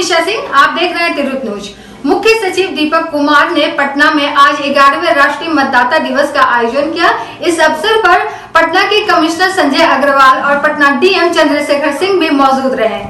निशा सिंह, आप देख रहे हैं तिरुत न्यूज। मुख्य सचिव दीपक कुमार ने पटना में आज 11वें राष्ट्रीय मतदाता दिवस का आयोजन किया। इस अवसर पर पटना के कमिश्नर संजय अग्रवाल और पटना डीएम चंद्रशेखर सिंह भी मौजूद रहे।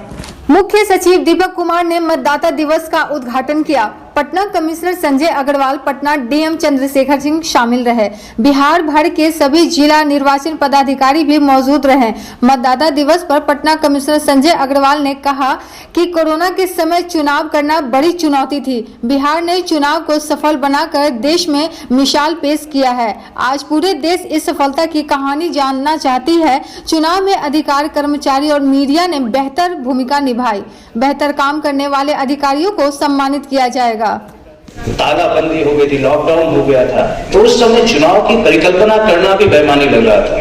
मुख्य सचिव दीपक कुमार ने मतदाता दिवस का उद्घाटन किया। पटना कमिश्नर संजय अग्रवाल, पटना डीएम चंद्रशेखर सिंह शामिल रहे। बिहार भर के सभी जिला निर्वाचन पदाधिकारी भी मौजूद रहे। मतदाता दिवस पर पटना कमिश्नर संजय अग्रवाल ने कहा कि कोरोना के समय चुनाव करना बड़ी चुनौती थी। बिहार ने चुनाव को सफल बनाकर देश में मिसाल पेश किया है। आज पूरे देश इस सफलता की कहानी जानना चाहती है। चुनाव में अधिकारी, कर्मचारी और मीडिया ने बेहतर भूमिका निभाई। बेहतर काम करने वाले अधिकारियों को सम्मानित किया जाएगा। तालाबंदी हो गई थी, लॉकडाउन हो गया था, तो उस समय चुनाव की परिकल्पना करना भी बेईमानी लग रहा था।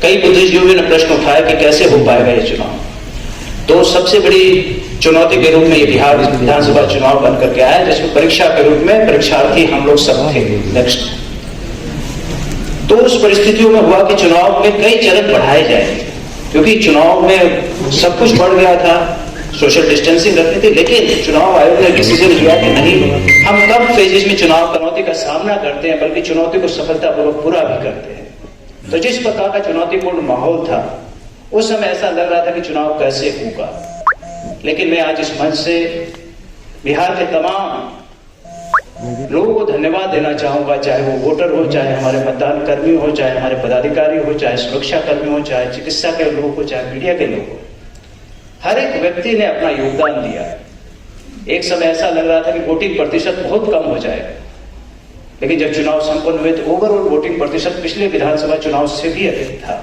कई बुद्धिजीवियों ने प्रश्न उठाया कि कैसे हो पाएगा ये चुनाव। तो सबसे बड़ी चुनौती के रूप में ये बिहार विधानसभा चुनाव बन करके आया, जिसमें परीक्षा के रूप में परीक्षार्थी हम लोग सब थे। नेक्स्ट, तो उस परिस्थितियों में हुआ कि चुनाव में कई चरण बढ़ाए जाएंगे, क्योंकि चुनाव में सब कुछ बढ़ गया था, सोशल डिस्टेंसिंग रखनी थी। लेकिन चुनाव आयोग ने डिसीजन लिया कि नहीं, हम कब फेजेस में चुनाव चुनौती का सामना करते हैं, बल्कि चुनौती को सफलतापूर्वक पूरा भी करते हैं। तो जिस प्रकार का चुनौतीपूर्ण माहौल था, उस समय ऐसा लग रहा था कि चुनाव कैसे होगा। लेकिन मैं आज इस मंच से बिहार के तमाम लोगों को धन्यवाद देना चाहूंगा, चाहे वो वोटर हो, चाहे हमारे मतदान कर्मी हो, चाहे हमारे पदाधिकारी हो, चाहे सुरक्षा कर्मी हो, चाहे चिकित्सा के लोग हो, चाहे मीडिया के लोग हो। हर एक व्यक्ति ने अपना योगदान दिया। एक समय ऐसा लग रहा था कि वोटिंग प्रतिशत बहुत कम हो जाएगा, लेकिन जब चुनाव संपन्न हुए तो ओवरऑल वोटिंग प्रतिशत पिछले विधानसभा चुनाव से भी अधिक था।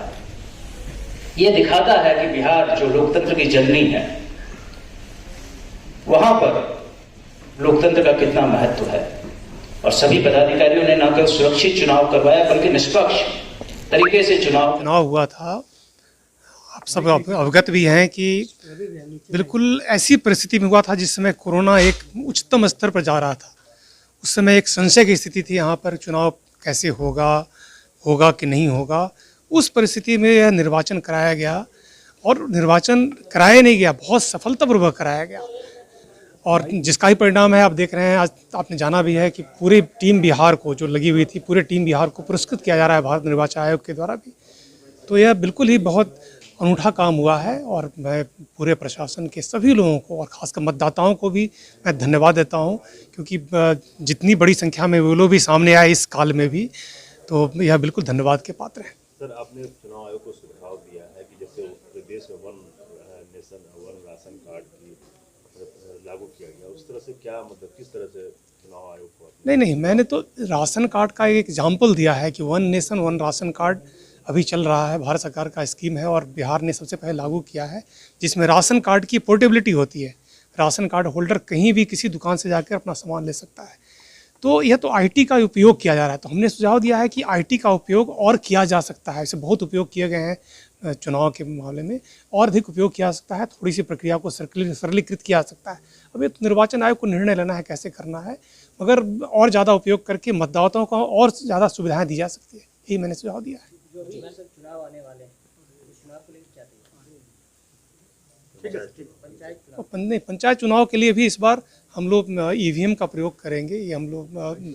यह दिखाता है कि बिहार जो लोकतंत्र की जननी है, वहां पर लोकतंत्र का कितना महत्व है। और सभी पदाधिकारियों ने न केवल सुरक्षित चुनाव करवाया, बल्कि निष्पक्ष तरीके से चुनाव हुआ था। आप सब अवगत भी हैं कि बिल्कुल ऐसी परिस्थिति में हुआ था जिस समय कोरोना एक उच्चतम स्तर पर जा रहा था। उस समय एक संशय की स्थिति थी, यहाँ पर चुनाव कैसे होगा कि नहीं होगा। उस परिस्थिति में यह निर्वाचन कराया गया, और निर्वाचन कराया नहीं गया, बहुत सफलतापूर्वक कराया गया, और जिसका ही परिणाम है आप देख रहे हैं। आज आपने जाना भी है कि पूरी टीम बिहार को जो लगी हुई थी, पूरे टीम बिहार को पुरस्कृत किया जा रहा है भारत निर्वाचन आयोग के द्वारा भी। तो यह बिल्कुल ही बहुत अनूठा काम हुआ है, और मैं पूरे प्रशासन के सभी लोगों को और खासकर मतदाताओं को भी मैं धन्यवाद देता हूं, क्योंकि जितनी बड़ी संख्या में वो लोग भी सामने आए इस काल में भी, तो यह बिल्कुल धन्यवाद के पात्र है। सर, आपने चुनाव आयोग को सुझाव दिया है कि जैसे प्रदेश में one nation one ration card की लागू किया गया, उस तरह से क्या मतलब किस तरह से चुनाव आयोग को? नहीं, मैंने तो राशन कार्ड का एक एग्जाम्पल दिया है कि one nation one ration card अभी चल रहा है, भारत सरकार का स्कीम है, और बिहार ने सबसे पहले लागू किया है, जिसमें राशन कार्ड की पोर्टेबिलिटी होती है। राशन कार्ड होल्डर कहीं भी किसी दुकान से जाकर अपना सामान ले सकता है। तो यह तो आईटी का उपयोग किया जा रहा है, तो हमने सुझाव दिया है कि आईटी का उपयोग और किया जा सकता है। इसे बहुत उपयोग किए गए हैं चुनाव के मामले में, और अधिक उपयोग किया जा सकता है। थोड़ी सी प्रक्रिया को सरलीकृत किया जा सकता है। अब ये तो निर्वाचन आयोग को निर्णय लेना है कैसे करना है, मगर और ज़्यादा उपयोग करके मतदाताओं को और ज़्यादा सुविधाएँ दी जा सकती है, यही मैंने सुझाव दिया है। चुनाव आने वाले हैं, चुनाव को लेकर नहीं, पंचायत चुनाव के लिए भी इस बार हम लोग ईवीएम का प्रयोग करेंगे। ये हम लोग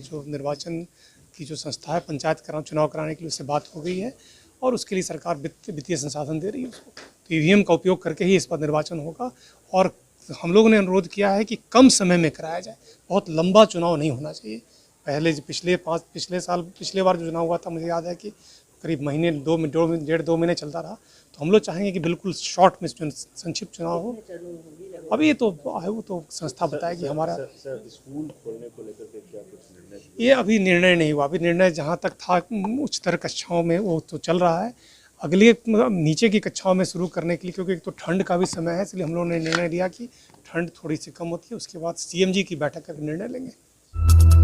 जो निर्वाचन की जो संस्था है, पंचायत चुनाव कराने के लिए उससे बात हो गई है, और उसके लिए सरकार वित्तीय संसाधन दे रही है उसको। तो ईवीएम का उपयोग करके ही इस बार निर्वाचन होगा, और हम लोगों ने अनुरोध किया है कि कम समय में कराया जाए, बहुत लंबा चुनाव नहीं होना चाहिए। पहले पिछले बार जो चुनाव हुआ था, मुझे याद है कि करीब महीने 2 महीने चलता रहा। तो हम लोग चाहेंगे कि बिल्कुल शॉर्ट में संक्षिप्त चुनाव हो। अभी ये तो वो तो संस्था बताएगी हमारा। स्कूल खोलने को लेकर के क्या कुछ निर्णय? ये अभी निर्णय नहीं हुआ। अभी निर्णय जहाँ तक था उच्चतर कक्षाओं में वो तो चल रहा है। अगली नीचे की कक्षाओं में शुरू करने के लिए, क्योंकि एक तो ठंड का भी समय है, इसलिए हम लोगों ने निर्णय लिया कि ठंड थोड़ी सी कम होती है, उसके बाद सीएमजी की बैठक करके निर्णय लेंगे।